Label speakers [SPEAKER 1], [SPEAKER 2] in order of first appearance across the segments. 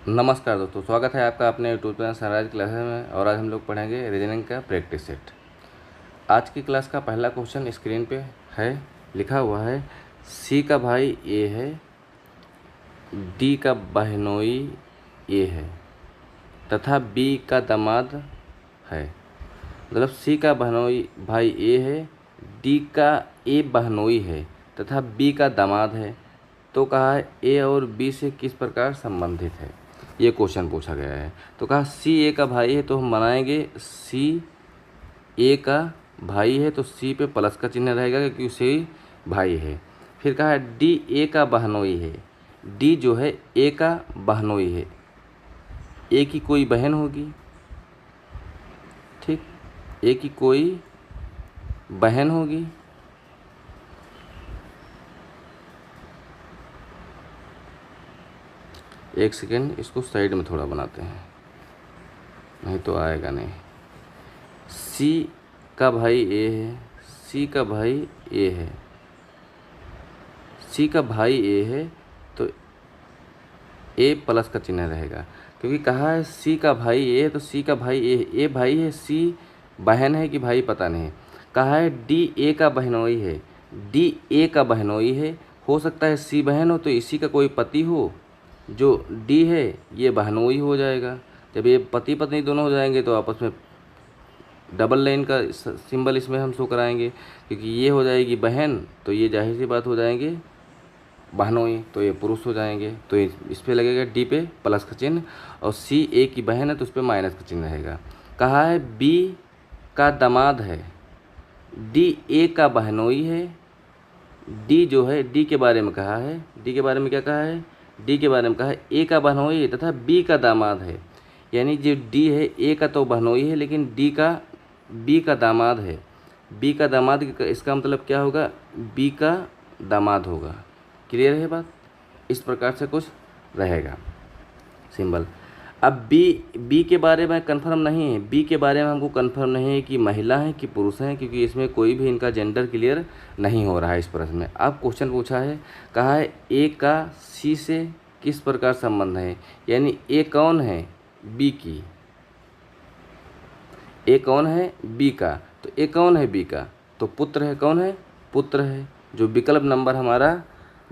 [SPEAKER 1] नमस्कार दोस्तों, स्वागत है आपका अपने यूट्यूब चैनल सनराइज क्लासेस में। और आज हम लोग पढ़ेंगे रीजनिंग का प्रैक्टिस सेट। आज की क्लास का पहला क्वेश्चन स्क्रीन पे है, लिखा हुआ है सी का भाई ए है, डी का बहनोई ए है तथा बी का दामाद है। मतलब सी का बहनोई भाई ए है, डी का ए बहनोई है तथा बी का दामाद है। तो कहा है ए और बी से किस प्रकार संबंधित है, ये क्वेश्चन पूछा गया है। तो कहा सी ए का भाई है, तो हम बनाएंगे सी ए का भाई है तो सी पे प्लस का चिन्ह रहेगा क्योंकि सी भाई है। फिर कहा है डी ए का बहनोई है, डी जो है ए का बहनोई है, ए की कोई बहन होगी, ठीक, ए की कोई बहन होगी। एक सेकेंड, इसको साइड में थोड़ा बनाते हैं, नहीं तो आएगा नहीं। सी का भाई ए है, सी का भाई ए है, सी का भाई ए है तो ए प्लस का चिन्ह रहेगा क्योंकि कहा है सी का भाई ए है तो सी का भाई ए भाई है, सी बहन है कि भाई पता नहीं। कहा है डी ए का बहनोई है, डी ए का बहनोई है, हो सकता है सी बहन हो तो इसी का कोई पति हो, जो डी है ये बहनोई हो जाएगा। जब ये पति पत्नी दोनों हो जाएंगे तो आपस में डबल लाइन का सिंबल इसमें हम शो कराएंगे क्योंकि ये हो जाएगी बहन तो ये जाहिर सी बात हो जाएंगे बहनोई, तो ये पुरुष हो जाएंगे। तो इस पे लगेगा डी पे प्लस का चिन्ह और सी ए की बहन है तो उस पर माइनस का चिन्ह रहेगा। कहा है बी का दामाद है, डी ए का बहनोई है, डी जो है डी के बारे में कहा है, डी के बारे में क्या कहा है, डी के बारे में कहा है ए का बहनोई है तथा बी का दामाद है। यानी जो डी है ए का तो बहनोई है लेकिन डी का बी का दामाद है। बी का दामाद इसका मतलब क्या होगा, बी का दामाद होगा। क्लियर है बात, इस प्रकार से कुछ रहेगा सिंबल। अब बी के बारे में कंफर्म नहीं है, बी के बारे में हमको कंफर्म नहीं है कि महिला है कि पुरुष हैं क्योंकि इसमें कोई भी इनका जेंडर क्लियर नहीं हो रहा है इस प्रश्न में। अब क्वेश्चन पूछा है, कहा है ए का सी से किस प्रकार संबंध है, यानी ए कौन है, बी की, ए कौन है बी का, तो ए कौन है बी का, तो पुत्र है, कौन है पुत्र है। जो विकल्प नंबर हमारा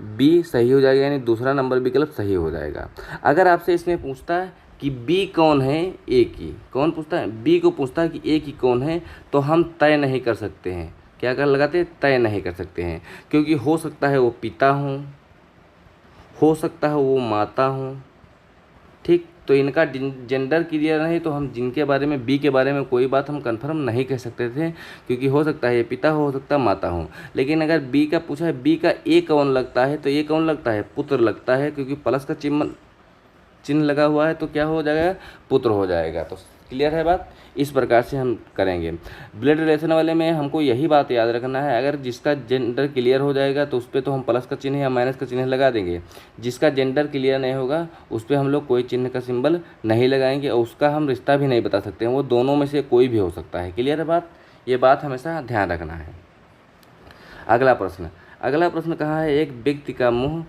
[SPEAKER 1] बी सही हो जाएगा, यानी दूसरा नंबर विकल्प सही हो जाएगा। अगर आपसे इसमें पूछता है कि बी कौन है ए की, कौन पूछता है, बी को पूछता है कि ए की कौन है, तो हम तय नहीं कर सकते हैं। क्या कर लगाते हैं, तय नहीं कर सकते हैं क्योंकि हो सकता है वो पिता हों, हो सकता है वो माता हों, ठीक। तो इनका जेंडर क्लियर नहीं तो हम जिनके बारे में बी के बारे में कोई बात हम कंफर्म नहीं कह सकते थे क्योंकि हो सकता है ये पिता हो सकता है माता हो। लेकिन अगर बी का पूछा है बी का ए कौन लगता है, तो ए कौन लगता है, पुत्र लगता है क्योंकि प्लस का चिन्ह लगा हुआ है तो क्या हो जाएगा, पुत्र हो जाएगा। तो क्लियर है बात, इस प्रकार से हम करेंगे। ब्लड रिलेशन वाले में हमको यही बात याद रखना है, अगर जिसका जेंडर क्लियर हो जाएगा तो उस पर तो हम प्लस का चिन्ह या माइनस का चिन्ह लगा देंगे, जिसका जेंडर क्लियर नहीं होगा उस पर हम लोग कोई चिन्ह का सिंबल नहीं लगाएंगे और उसका हम रिश्ता भी नहीं बता सकते हैं, वो दोनों में से कोई भी हो सकता है। क्लियर है बात, ये बात हमेशा ध्यान रखना है। अगला प्रश्न कहाँ है, एक व्यक्ति का मुँह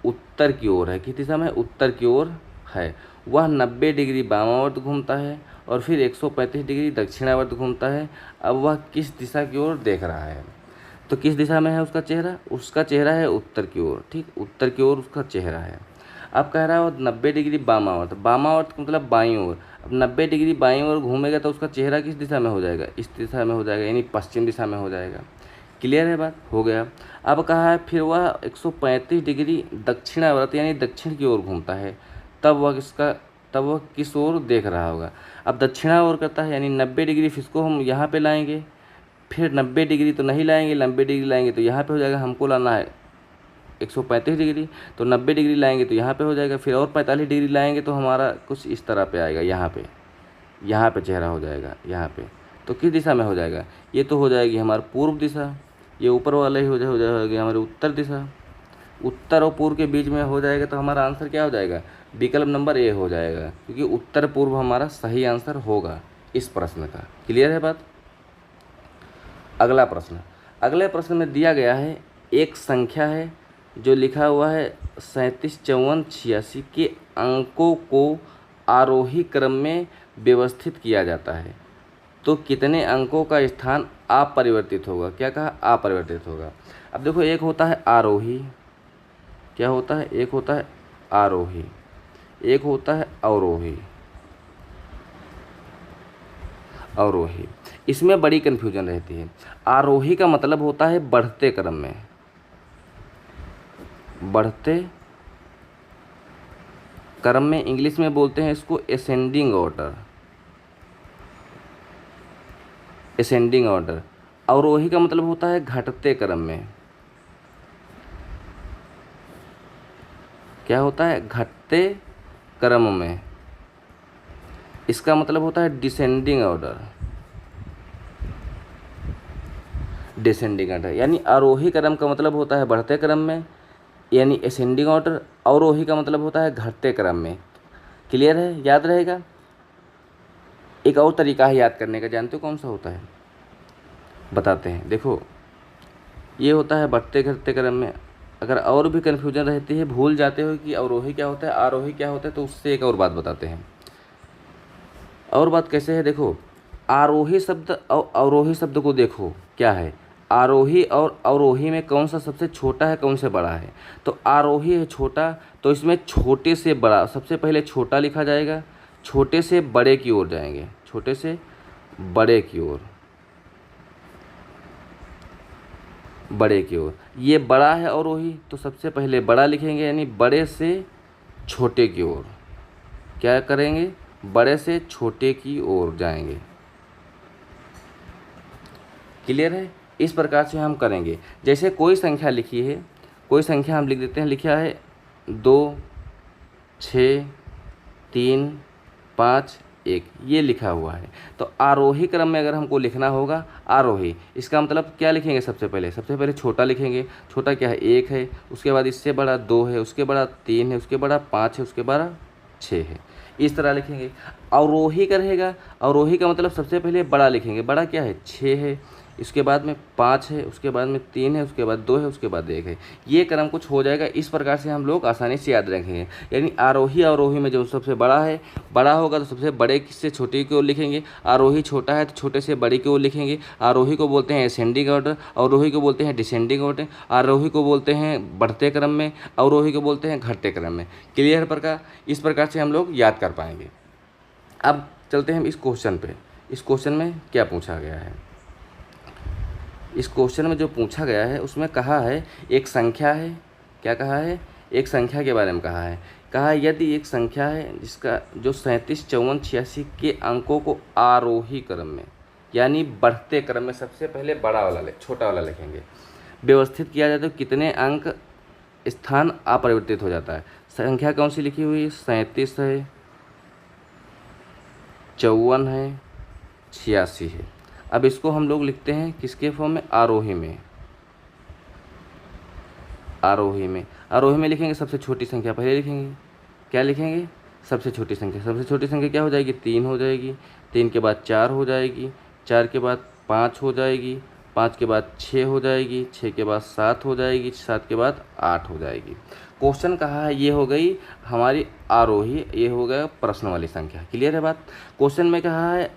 [SPEAKER 1] उत्तर की ओर है, किस दिशा में, उत्तर की ओर है, वह 90 डिग्री वामावर्त घूमता है और फिर 135 डिग्री दक्षिणावर्त घूमता है। अब वह किस दिशा की ओर देख रहा है, तो किस दिशा में है उसका चेहरा, उसका चेहरा है उत्तर की ओर, ठीक, उत्तर की ओर उसका चेहरा है। अब कह रहा है वो 90 डिग्री वामावर्त, वामावर्त मतलब बाईं ओर। अब 90 डिग्री बाईं ओर घूमेगा तो उसका चेहरा किस दिशा में हो जाएगा, इस दिशा में हो जाएगा, यानी पश्चिम दिशा में हो जाएगा। क्लियर है बात, हो गया। अब कहा है फिर वह 135 डिग्री दक्षिणावर्त यानी दक्षिण की ओर घूमता है, तब वह किस ओर देख रहा होगा। अब दक्षिणा ओर करता है यानी 90 डिग्री, फिर इसको हम यहाँ पे लाएंगे, फिर 90 डिग्री तो नहीं लाएंगे, 90 डिग्री लाएंगे तो यहाँ पे हो जाएगा, हमको लाना है 135 डिग्री, तो 90 डिग्री लाएंगे तो यहाँ पे हो जाएगा, फिर और 45 डिग्री लाएंगे तो हमारा कुछ इस तरह पे आएगा, यहाँ पे चेहरा हो जाएगा, यहाँ पे। तो किस दिशा में हो जाएगा, ये तो हो जाएगी हमारी पूर्व दिशा, ये ऊपर वाला ही हो जाएगा हमारी उत्तर दिशा, उत्तर और पूर्व के बीच में हो जाएगा तो हमारा आंसर क्या हो जाएगा, विकल्प नंबर ए हो जाएगा क्योंकि उत्तर पूर्व हमारा सही आंसर होगा इस प्रश्न का। क्लियर है बात। अगले प्रश्न में दिया गया है एक संख्या है जो लिखा हुआ है 37, 54, 86 के अंकों को आरोही क्रम में व्यवस्थित किया जाता है तो कितने अंकों का स्थान अपरिवर्तित होगा? क्या कहा? अपरिवर्तित होगा। अब देखो, एक होता है आरोही, क्या होता है? एक होता है आरोही, एक होता है अवरोही। अवरोही, इसमें बड़ी कन्फ्यूजन रहती है। आरोही का मतलब होता है बढ़ते क्रम में, बढ़ते क्रम में, इंग्लिश में बोलते हैं इसको असेंडिंग ऑर्डर, असेंडिंग ऑर्डर। अवरोही का मतलब होता है घटते क्रम में, क्या होता है? घटते क्रम में। इसका मतलब होता है डिसेंडिंग ऑर्डर, डिसेंडिंग ऑर्डर। यानी आरोही क्रम का मतलब होता है बढ़ते क्रम में, यानी असेंडिंग ऑर्डर। अवरोही का मतलब होता है घटते क्रम में। क्लियर है? याद रहेगा। एक और तरीका है याद करने का, जानते हो कौन सा होता है? बताते हैं। देखो, ये होता है बढ़ते घटते क्रम में। अगर और भी कन्फ्यूजन रहती है, भूल जाते हो कि अवरोही क्या होता है, आरोही क्या होता है, तो उससे एक और बात बताते हैं। और बात कैसे है? देखो, आरोही शब्द और अवरोही शब्द को देखो क्या है। आरोही और अवरोही में कौन सा सबसे छोटा है, कौन से बड़ा है? तो आरोही है छोटा, तो इसमें छोटे से बड़ा, सबसे पहले छोटा लिखा जाएगा, छोटे से बड़े की ओर जाएंगे, छोटे से बड़े की ओर, बड़े की ओर। ये बड़ा है अवरोही, तो सबसे पहले बड़ा लिखेंगे, यानी बड़े से छोटे की ओर। क्या करेंगे? बड़े से छोटे की ओर जाएंगे। क्लियर है? इस प्रकार से हम करेंगे। जैसे कोई संख्या लिखी है, कोई संख्या हम लिख देते हैं, लिखा है 2, 6, 3, 5, 1, ये लिखा हुआ है। तो आरोही क्रम में अगर हमको लिखना होगा आरोही, इसका मतलब क्या लिखेंगे? सबसे पहले छोटा लिखेंगे। छोटा क्या है? 1 है, उसके बाद इससे बड़ा 2 है, उसके बड़ा 3 है, उसके बड़ा 5 है, उसके बड़ा 6 है। इस तरह लिखेंगे। अवरोही का रहेगा, अवरोही का मतलब सबसे पहले बड़ा लिखेंगे। बड़ा क्या है? 6 है, इसके बाद में 5 है, उसके बाद में 3 है, उसके बाद 2 है, उसके बाद 1 है। ये क्रम कुछ हो जाएगा। इस प्रकार से हम लोग आसानी से याद रखेंगे। यानी आरोही अवरोही में जो सबसे बड़ा है, बड़ा होगा तो सबसे बड़े से छोटे की ओर लिखेंगे। आरोही छोटा है तो छोटे से बड़े की ओर लिखेंगे। आरोही को बोलते हैं असेंडिंग ऑर्डर, अवरोही को बोलते हैं डिसेंडिंग ऑर्डर। आरोही को बोलते हैं बढ़ते क्रम में, अवरोही को बोलते हैं घटते क्रम में। क्लियर प्रकार? इस प्रकार से हम लोग याद कर पाएंगे। अब चलते हैं हम इस क्वेश्चन पे। इस क्वेश्चन में क्या पूछा गया है? इस क्वेश्चन में जो पूछा गया है उसमें कहा है एक संख्या है। क्या कहा है? एक संख्या के बारे में कहा है। कहा यदि एक संख्या है जिसका जो 37, 54, 86 के अंकों को आरोही क्रम में, यानी बढ़ते क्रम में, सबसे पहले बड़ा वाला छोटा वाला लिखेंगे, व्यवस्थित किया जाए तो कितने अंक स्थान अपरिवर्तित हो जाता है? संख्या कौन सी लिखी हुई है? 37 है, 54 है, 86 है। अब इसको हम लोग लिखते हैं किसके फॉर्म में? आरोही में। आरोही में, आरोही में लिखेंगे सबसे छोटी संख्या पहले लिखेंगे। क्या लिखेंगे? सबसे छोटी संख्या। सबसे छोटी संख्या क्या हो जाएगी? 3 हो जाएगी। 3 के बाद 4 हो जाएगी, 4 के बाद 5 हो जाएगी, 5 के बाद 6 हो जाएगी, 6 के बाद 7 हो जाएगी, 7 के बाद 8 हो जाएगी। क्वेश्चन कहा है ये हो गई हमारी आरोही, ये हो गया प्रश्न वाली संख्या। क्लियर है बात? क्वेश्चन में कहा है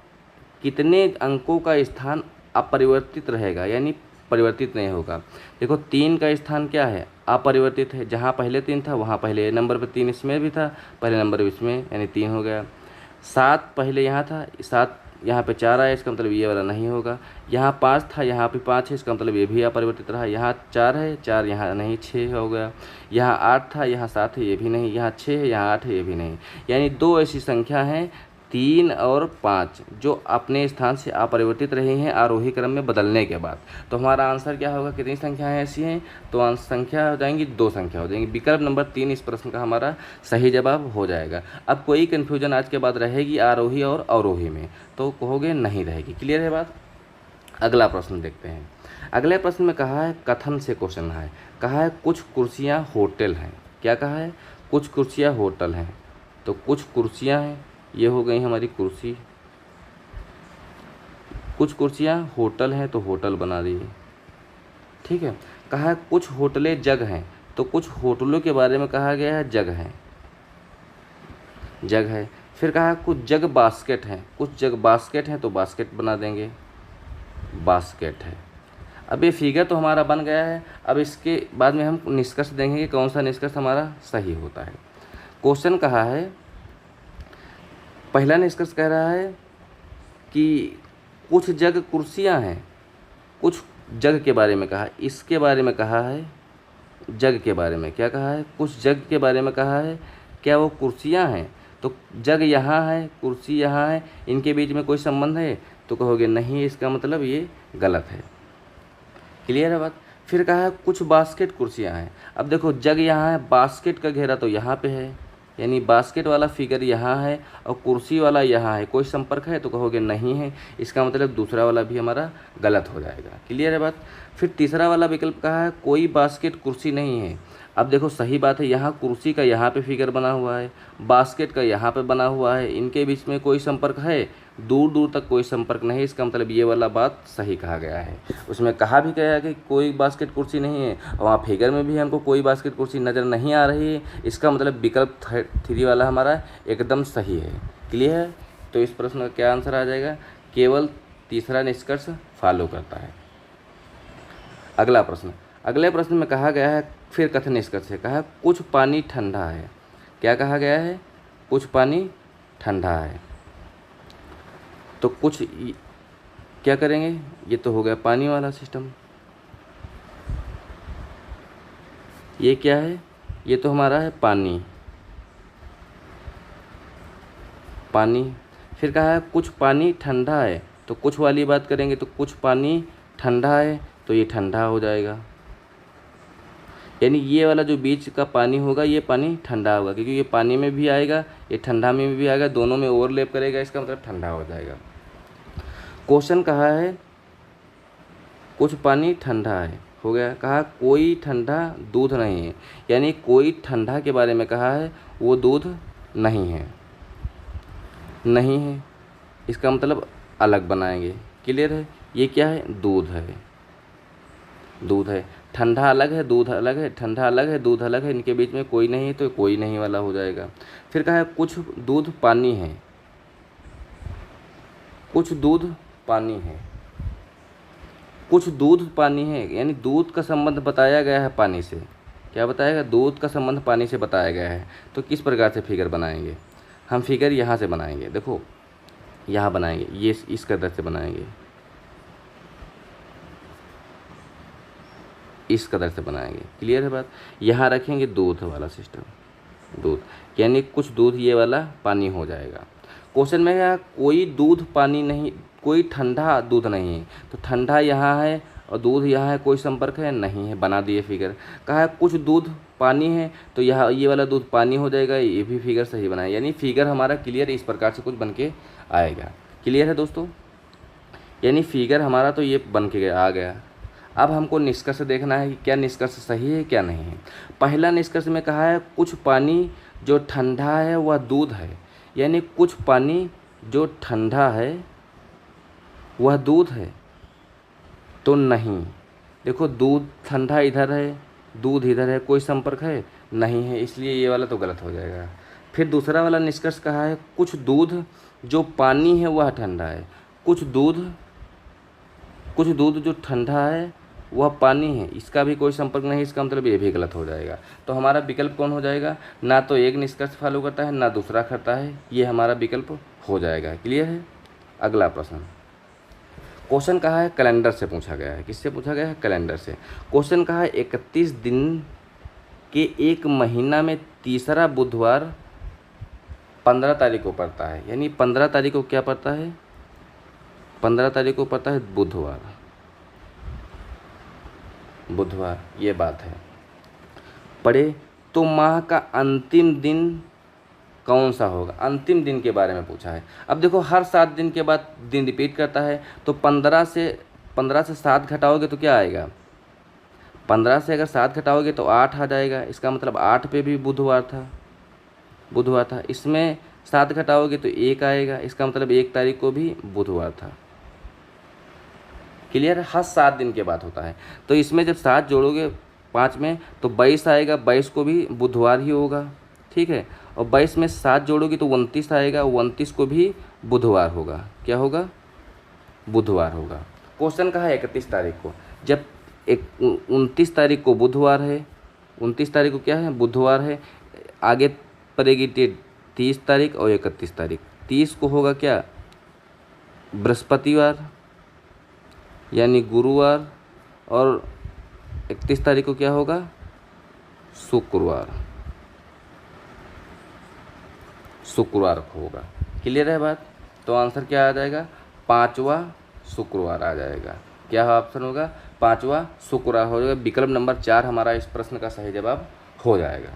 [SPEAKER 1] कितने अंकों का स्थान अपरिवर्तित रहेगा, यानी परिवर्तित नहीं होगा। देखो 3 का स्थान क्या है? अपरिवर्तित है। जहाँ पहले 3 था वहाँ पहले नंबर पर 3 इसमें भी था, पहले नंबर इसमें, यानी 3 हो गया। 7 पहले यहाँ था, 7 यहाँ पे 4 आया, इसका मतलब ये वाला नहीं होगा। यहाँ 5 था, यहाँ पे 5 है, इसका मतलब ये भी अपरिवर्तित रहा। यहाँ 4 है, 4 यहाँ नहीं, 6 हो गया। यहाँ 8 था, यहाँ 7 है, ये भी नहीं। यहाँ 6 है, यहाँ 8 है, ये भी नहीं। यानी 2 ऐसी संख्या हैं 3 और 5 जो अपने स्थान से अपरिवर्तित रही हैं आरोही क्रम में बदलने के बाद। तो हमारा आंसर क्या होगा? कितनी संख्याएं ऐसी हैं? तो संख्या हो जाएंगी 2 संख्या हो जाएंगी। विकल्प नंबर 3 इस प्रश्न का हमारा सही जवाब हो जाएगा। अब कोई कन्फ्यूजन आज के बाद रहेगी आरोही और अवरोही में तो कहोगे नहीं रहेगी। क्लियर है बात? अगला प्रश्न देखते हैं। अगले प्रश्न में कहा है कथन से क्वेश्चन है। कहा है कुछ कुर्सियाँ होटल हैं। क्या कहा है? कुछ कुर्सियाँ होटल हैं। तो कुछ कुर्सियाँ हैं, ये हो गई हमारी कुर्सी। कुछ कुर्सियाँ होटल हैं तो होटल बना दिए। ठीक है। कहा है कुछ होटलें जग हैं। तो कुछ होटलों के बारे में कहा गया है, जग है, जग है। फिर कहा कुछ जग बास्केट हैं, कुछ जग बास्केट हैं तो बास्केट बना देंगे, बास्केट है। अब ये फिगर तो हमारा बन गया है। अब इसके बाद में हम निष्कर्ष देंगे कि कौन सा निष्कर्ष हमारा सही होता है। क्वेश्चन कहा है, पहला निष्कर्ष कह रहा है कि कुछ जग कुर्सियां हैं, कुछ जग के बारे में कहा, इसके बारे में कहा है, जग के बारे में क्या कहा है, कुछ जग के बारे में कहा है, क्या वो कुर्सियां हैं? तो जग यहाँ है, कुर्सी यहाँ है, इनके बीच में कोई संबंध है? तो कहोगे नहीं, इसका मतलब ये गलत है। क्लियर है बात? फिर कहा है कुछ बास्केट कुर्सियाँ हैं। अब देखो जग यहाँ है, बास्केट का घेरा तो यहाँ पे है, यानी बास्केट वाला फिगर यहाँ है और कुर्सी वाला यहाँ है, कोई संपर्क है? तो कहोगे नहीं है, इसका मतलब दूसरा वाला भी हमारा गलत हो जाएगा। क्लियर है बात? फिर तीसरा वाला विकल्प कहा है कोई बास्केट कुर्सी नहीं है। अब देखो सही बात है, यहाँ कुर्सी का यहाँ पे फिगर बना हुआ है, बास्केट का यहाँ पे बना हुआ है, इनके बीच में कोई संपर्क है? दूर दूर तक कोई संपर्क नहीं, इसका मतलब ये वाला बात सही कहा गया है। उसमें कहा भी गया है कि कोई बास्केट कुर्सी नहीं है, और वहाँ फिगर में भी हमको कोई बास्केट कुर्सी नज़र नहीं आ रही है, इसका मतलब विकल्प 3 वाला हमारा एकदम सही है। क्लियर है? तो इस प्रश्न का क्या आंसर आ जाएगा? केवल तीसरा निष्कर्ष फॉलो करता है। अगला प्रश्न, अगले प्रश्न में कहा गया है, फिर कथन निष्कर्ष है, कहा कुछ पानी ठंडा है। क्या कहा गया है? कुछ पानी ठंडा है। तो कुछ क्या करेंगे? ये तो हो गया पानी वाला सिस्टम। ये क्या है? ये तो हमारा है पानी, पानी। फिर कहा है कुछ पानी ठंडा है, तो कुछ वाली बात करेंगे तो कुछ पानी ठंडा है तो ये ठंडा हो जाएगा, यानी ये वाला जो बीच का पानी होगा ये पानी ठंडा होगा, क्योंकि ये पानी में भी आएगा, ये ठंडा में भी आएगा, दोनों में ओवरलैप करेगा, इसका मतलब ठंडा हो जाएगा। क्वेश्चन कहा है कुछ पानी ठंडा है, हो गया। कहा कोई ठंडा दूध नहीं है, यानी कोई ठंडा के बारे में कहा है, वो दूध नहीं है, नहीं है, इसका मतलब अलग बनाएंगे। क्लियर है? ये क्या है? दूध है, दूध है। ठंडा अलग है, दूध अलग है, ठंडा अलग है, दूध अलग है, इनके बीच में कोई नहीं है तो कोई नहीं वाला हो जाएगा। फिर कहा है कुछ दूध पानी है, कुछ दूध पानी है, कुछ दूध पानी है, यानी दूध का संबंध बताया गया है पानी से। क्या बताएगा? दूध का संबंध पानी से बताया गया है। तो किस प्रकार से फिगर बनाएंगे? हम फिगर यहाँ से बनाएंगे, देखो यहाँ बनाएंगे, ये इस कदर से बनाएंगे, इस कदर से बनाएंगे। क्लियर है बात? यहाँ रखेंगे दूध वाला सिस्टम, दूध, यानी कुछ दूध ये वाला पानी हो जाएगा। क्वेश्चन में है कोई दूध पानी नहीं, कोई ठंडा दूध नहीं है, तो ठंडा यहाँ है और दूध यहाँ है, कोई संपर्क है? नहीं है, बना दिए फिगर। कहा है कुछ दूध पानी है, तो यहाँ ये वाला दूध पानी हो जाएगा, ये भी फिगर सही बनाए, यानी फिगर हमारा क्लियर इस प्रकार से कुछ बन के आएगा। क्लियर है दोस्तों? यानी फिगर हमारा तो ये बन के आ गया। अब हमको निष्कर्ष देखना है कि क्या निष्कर्ष सही है क्या नहीं है। पहला निष्कर्ष में कहा है कुछ पानी जो ठंडा है वह दूध है, यानी कुछ पानी जो ठंडा है वह दूध है, तो नहीं। देखो दूध ठंडा इधर है, दूध इधर है, कोई संपर्क है? नहीं है, इसलिए ये वाला तो गलत हो जाएगा। फिर दूसरा वाला निष्कर्ष कहा है कुछ दूध जो पानी है वह ठंडा है, कुछ दूध जो ठंडा है वह पानी है, इसका भी कोई संपर्क नहीं, इसका मतलब ये भी गलत हो जाएगा। तो हमारा विकल्प कौन हो जाएगा? ना तो एक निष्कर्ष फॉलो करता है ना दूसरा करता है, ये हमारा विकल्प हो जाएगा। क्लियर है? अगला प्रश्न, क्वेश्चन कहा है कैलेंडर से पूछा गया है। किससे पूछा गया है? कैलेंडर से। क्वेश्चन कहा है 31 दिन के एक महीना में तीसरा बुधवार 15 तारीख को पड़ता है, यानी 15 तारीख को क्या पड़ता है? 15 तारीख को पड़ता है बुधवार, बुधवार, ये बात है। पढ़े तो माह का अंतिम दिन कौन सा होगा? अंतिम दिन के बारे में पूछा है। अब देखो हर 7 दिन के बाद दिन रिपीट करता है, तो 15 से 7 घटाओगे तो क्या आएगा? 15 से अगर 7 घटाओगे तो 8 आ जाएगा, इसका मतलब 8 पे भी बुधवार था। इसमें 7 घटाओगे तो 1 आएगा, इसका मतलब 1 तारीख को भी बुधवार था। क्लियर है? हर 7 दिन के बाद होता है। तो इसमें जब 7 जोड़ोगे 5 में तो 22 आएगा, 22 को भी बुधवार ही होगा, ठीक है। और 22 में 7 जोड़ोगी तो 29 आएगा, 29 को भी बुधवार होगा। क्या होगा? बुधवार होगा। क्वेश्चन कहा है 31 तारीख को, जब 29 तारीख को बुधवार है, 29 तारीख को क्या है? बुधवार है। आगे पड़ेगी डेट 30 तारीख और 31 तारीख। 30 को होगा क्या? बृहस्पतिवार यानी गुरुवार, और 31 तारीख को क्या होगा? शुक्रवार, शुक्रवार को होगा। क्लियर है बात? तो आंसर क्या आ जाएगा? 5वां शुक्रवार आ जाएगा। क्या ऑप्शन होगा? 5वां शुक्रवार हो जाएगा। विकल्प नंबर 4 हमारा इस प्रश्न का सही जवाब हो जाएगा।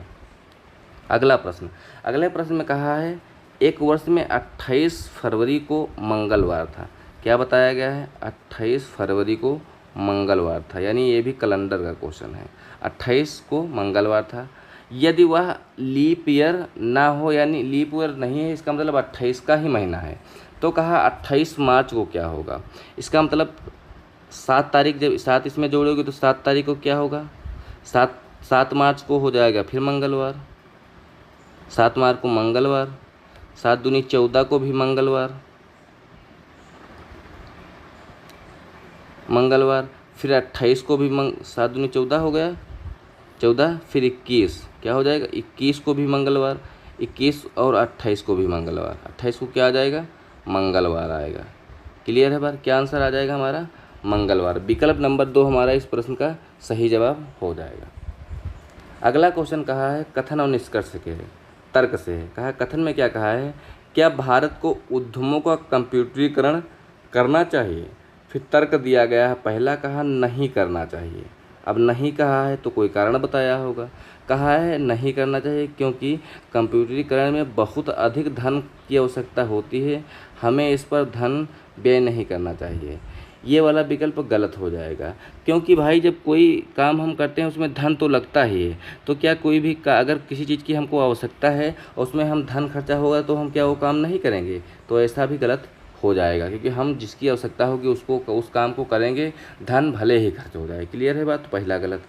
[SPEAKER 1] अगला प्रश्न, अगले प्रश्न में कहा है एक वर्ष में 28 फरवरी को मंगलवार था। क्या बताया गया है? 28 फरवरी को मंगलवार था, यानी ये भी कैलेंडर का क्वेश्चन है। 28 को मंगलवार था। यदि वह लीप ईयर ना हो, यानी लीप ईयर नहीं है, इसका मतलब 28 का ही महीना है, तो कहा 28 मार्च को क्या होगा? इसका मतलब 7 तारीख, जब 7 इसमें जोड़ोगे तो 7 तारीख को क्या होगा? 7 मार्च को हो जाएगा फिर मंगलवार, 7 मार्च को मंगलवार, 7 दूनी 14 को भी मंगलवार, फिर 28 को भी 7 दूनी 14 हो गया, 14, फिर 21 क्या हो जाएगा? 21 को भी मंगलवार, 21 और 28 को भी मंगलवार, 28 को क्या आ जाएगा? मंगलवार आएगा। क्लियर है बात? क्या आंसर आ जाएगा हमारा? मंगलवार। विकल्प नंबर 2 हमारा इस प्रश्न का सही जवाब हो जाएगा। अगला क्वेश्चन कहा है कथन और निष्कर्ष के तर्क से है। कहा कथन में क्या कहा है? क्या भारत को उद्यमों का कंप्यूटरीकरण करना चाहिए? फिर तर्क दिया गया है, पहला कहा नहीं करना चाहिए। अब नहीं कहा है तो कोई कारण बताया होगा। कहा है नहीं करना चाहिए क्योंकि कंप्यूटरीकरण में बहुत अधिक धन की आवश्यकता होती है, हमें इस पर धन व्यय नहीं करना चाहिए। ये वाला विकल्प गलत हो जाएगा, क्योंकि भाई जब कोई काम हम करते हैं उसमें धन तो लगता ही है। तो क्या कोई भी अगर किसी चीज़ की हमको आवश्यकता है और उसमें हम धन खर्चा होगा तो हम क्या वो काम नहीं करेंगे? तो ऐसा भी गलत हो जाएगा, क्योंकि हम जिसकी आवश्यकता होगी उसको उस काम को करेंगे, धन भले ही खर्च हो जाए। क्लियर है बात? तो पहला गलत।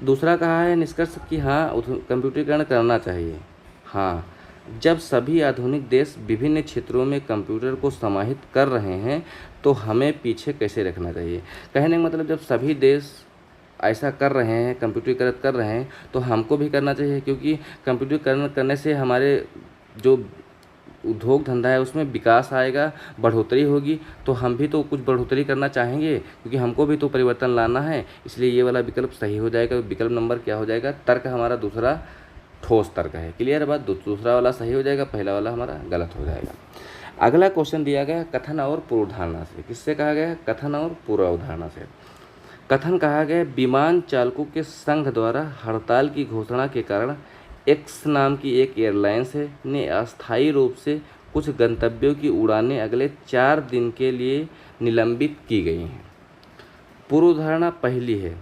[SPEAKER 1] दूसरा कहा है निष्कर्ष कि हाँ कंप्यूटरीकरण करना चाहिए। हाँ, जब सभी आधुनिक देश विभिन्न क्षेत्रों में कंप्यूटर को समाहित कर रहे हैं तो हमें पीछे कैसे रखना चाहिए? कहने का मतलब जब सभी देश ऐसा कर रहे हैं, कंप्यूटरीकरण कर रहे हैं, तो हमको भी करना चाहिए, क्योंकि कंप्यूटरीकरण करने से हमारे जो उद्योग धंधा है उसमें विकास आएगा, बढ़ोतरी होगी, तो हम भी तो कुछ बढ़ोतरी करना चाहेंगे, क्योंकि हमको भी तो परिवर्तन लाना है। इसलिए ये वाला विकल्प सही हो जाएगा। विकल्प नंबर क्या हो जाएगा? तर्क हमारा दूसरा ठोस तर्क है। क्लियर है बात? दूसरा वाला सही हो जाएगा, पहला वाला हमारा गलत हो जाएगा। अगला क्वेश्चन दिया गया कथन और पूर्वाधारणा से। किससे कहा गया? कथन और पूर्वाधारणा से। कथन कहा गया विमान चालकों के संघ द्वारा हड़ताल की घोषणा के कारण एक्स नाम की एक एयरलाइंस ने अस्थायी रूप से कुछ गंतव्यों की उड़ानें अगले 4 दिन के लिए निलंबित की गई हैं। पूर्वाधारणा पहली है।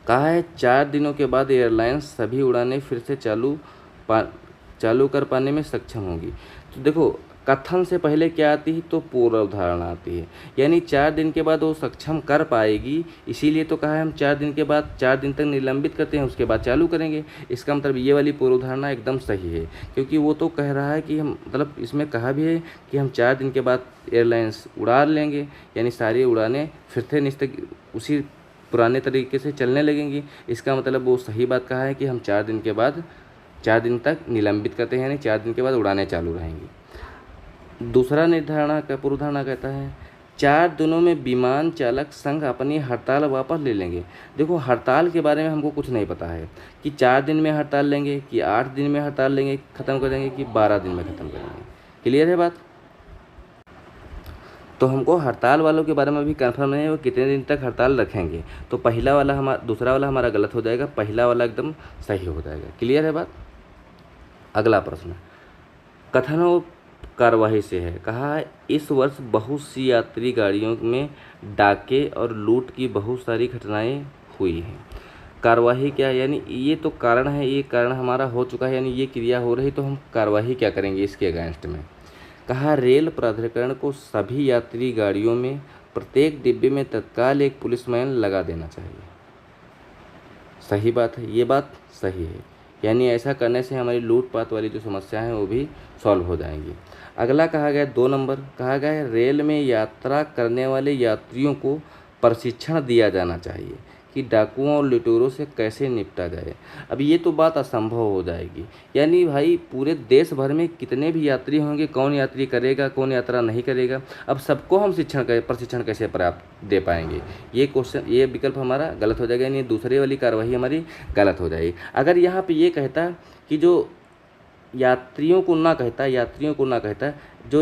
[SPEAKER 1] कहा है 4 दिनों के बाद एयरलाइंस सभी उड़ानें फिर से चालू कर पाने में सक्षम होगी। तो देखो कथन से पहले क्या आती है? तो पूर्वाधारणा आती है, यानी 4 दिन के बाद वो सक्षम कर पाएगी, इसीलिए तो कहा है हम 4 दिन के बाद 4 दिन तक निलंबित करते हैं, उसके बाद चालू करेंगे। इसका मतलब ये वाली पूर्वाधारणा एकदम सही है, क्योंकि वो तो कह रहा है कि हम मतलब इसमें कहा भी है कि हम 4 दिन के बाद एयरलाइंस उड़ा लेंगे, यानी सारी उड़ानें फिर से उसी पुराने तरीके से चलने लगेंगी। इसका मतलब वो सही बात कहा है कि हम 4 दिन के बाद 4 दिन तक निलंबित करते हैं, यानी 4 दिन के बाद उड़ानें चालू रहेंगी। दूसरा निर्धारणा का पूर्वाधारणा कहता है 4 दिनों में विमान चालक संघ अपनी हड़ताल वापस ले लेंगे। देखो हड़ताल के बारे में हमको कुछ नहीं पता है कि 4 दिन में हड़ताल लेंगे, कि 8 दिन में हड़ताल लेंगे ख़त्म कर देंगे, कि 12 दिन में ख़त्म करेंगे। क्लियर है बात? तो हमको हड़ताल वालों के बारे में भी कंफर्म नहीं है वो कितने दिन तक हड़ताल रखेंगे। तो पहला वाला दूसरा वाला हमारा गलत हो जाएगा, पहला वाला एकदम सही हो जाएगा। क्लियर है बात? अगला प्रश्न कथन और कार्यवाही से है। कहा है इस वर्ष बहुत सी यात्री गाड़ियों में डाके और लूट की बहुत सारी घटनाएं हुई हैं। कार्यवाही क्या है? यानी ये तो कारण है, ये कारण हमारा हो चुका है, यानी ये क्रिया हो रही, तो हम कार्यवाही क्या करेंगे इसके अगेंस्ट में? कहा रेल प्राधिकरण को सभी यात्री गाड़ियों में प्रत्येक डिब्बे में तत्काल एक पुलिसमैन लगा देना चाहिए। सही बात है, ये बात सही है। यानी ऐसा करने से हमारी लूटपाट वाली जो समस्या है वो भी सॉल्व हो जाएंगी। अगला कहा गया 2 नंबर, कहा गया है रेल में यात्रा करने वाले यात्रियों को प्रशिक्षण दिया जाना चाहिए कि डाकुओं और लुटेरों से कैसे निपटा जाए। अब ये तो बात असंभव हो जाएगी। यानी भाई पूरे देश भर में कितने भी यात्री होंगे, कौन यात्री करेगा कौन यात्रा नहीं करेगा, अब सबको हम प्रशिक्षण कैसे प्राप्त दे पाएंगे। ये क्वेश्चन, ये विकल्प हमारा गलत हो जाएगा, यानी दूसरे वाली कार्यवाही हमारी गलत हो जाएगी। अगर यहाँ पे ये कहता कि जो यात्रियों को ना कहता, जो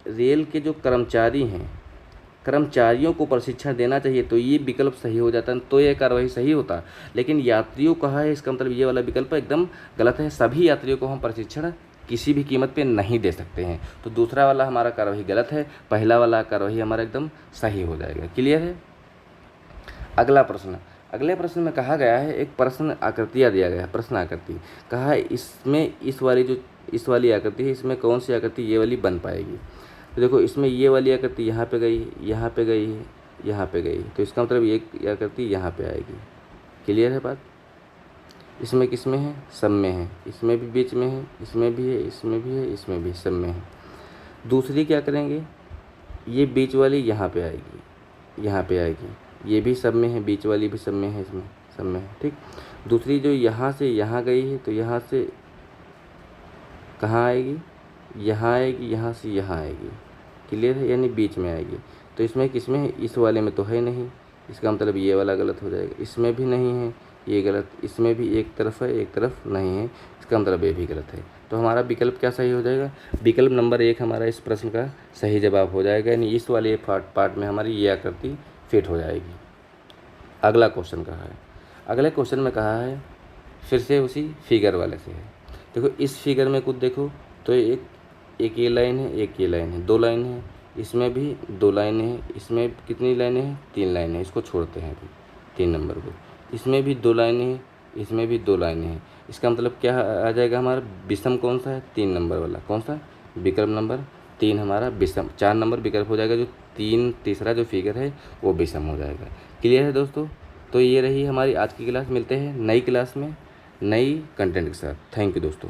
[SPEAKER 1] रेल के जो कर्मचारियों को प्रशिक्षण देना चाहिए, तो ये विकल्प सही हो जाता, तो ये कार्रवाई सही होता। लेकिन यात्रियों कहा है, इसका मतलब ये वाला विकल्प एकदम गलत है। सभी यात्रियों को हम प्रशिक्षण किसी भी कीमत पे नहीं दे सकते हैं, तो दूसरा वाला हमारा कार्रवाई गलत है, पहला वाला कार्रवाई हमारा एकदम सही हो जाएगा। क्लियर है। अगले प्रश्न में कहा गया है, एक प्रश्न आकृतियाँ दिया गया है, प्रश्न आकृति कहा है इसमें इस वाली आकृति है, इसमें कौन सी आकृति ये वाली बन पाएगी। तो देखो इसमें ये वाली आकृति यहाँ पे गई, यहाँ पे गई, यहाँ पे गई, तो इसका मतलब ये आकृति यहाँ पे आएगी। क्लियर है बात। इसमें किस में है, सब में है, इसमें भी बीच में है, इसमें भी है, इसमें भी है, इसमें भी, सब में है। दूसरी क्या करेंगे, ये बीच वाली यहाँ पे आएगी, यहाँ पे आएगी, ये भी सब में है, बीच वाली भी सब में है, इसमें सब में है। ठीक। दूसरी जो यहाँ से यहाँ गई है, तो यहाँ से कहाँ आएगी, यहाँ आएगी, यहाँ से यहाँ आएगी। क्लियर है, यानी बीच में आएगी। तो इसमें किस में है, इस वाले में तो है नहीं, इसका मतलब ये वाला गलत हो जाएगा। इसमें भी नहीं है, ये गलत, इसमें भी एक तरफ है एक तरफ नहीं है, इसका मतलब ये भी गलत है। तो हमारा विकल्प क्या सही हो जाएगा, विकल्प नंबर 1 हमारा इस प्रश्न का सही जवाब हो जाएगा, यानी इस वाले पार्ट में हमारी ये आकृति फिट हो जाएगी। अगला क्वेश्चन कहा है, अगले क्वेश्चन में कहा है, फिर से उसी फिगर वाले से है। देखो इस फिगर में कुछ देखो तो एक ये लाइन है, एक ये लाइन है, 2 लाइन है, इसमें भी 2 लाइनें हैं, इसमें कितनी लाइनें हैं, 3 लाइनें हैं, इसको छोड़ते हैं अभी 3 नंबर को। इसमें भी 2 लाइनें हैं, इसमें भी 2 लाइनें हैं, इसका मतलब क्या आ जाएगा हमारा विषम कौन सा है, 3 नंबर वाला, कौन सा, विकल्प नंबर 3 हमारा विषम। 4 नंबर विकल्प हो जाएगा, जो तीसरा जो फिगर है वो विषम हो जाएगा। क्लियर है दोस्तों। तो ये रही हमारी आज की क्लास, मिलते हैं नई क्लास में नई कंटेंट के साथ। थैंक यू दोस्तों।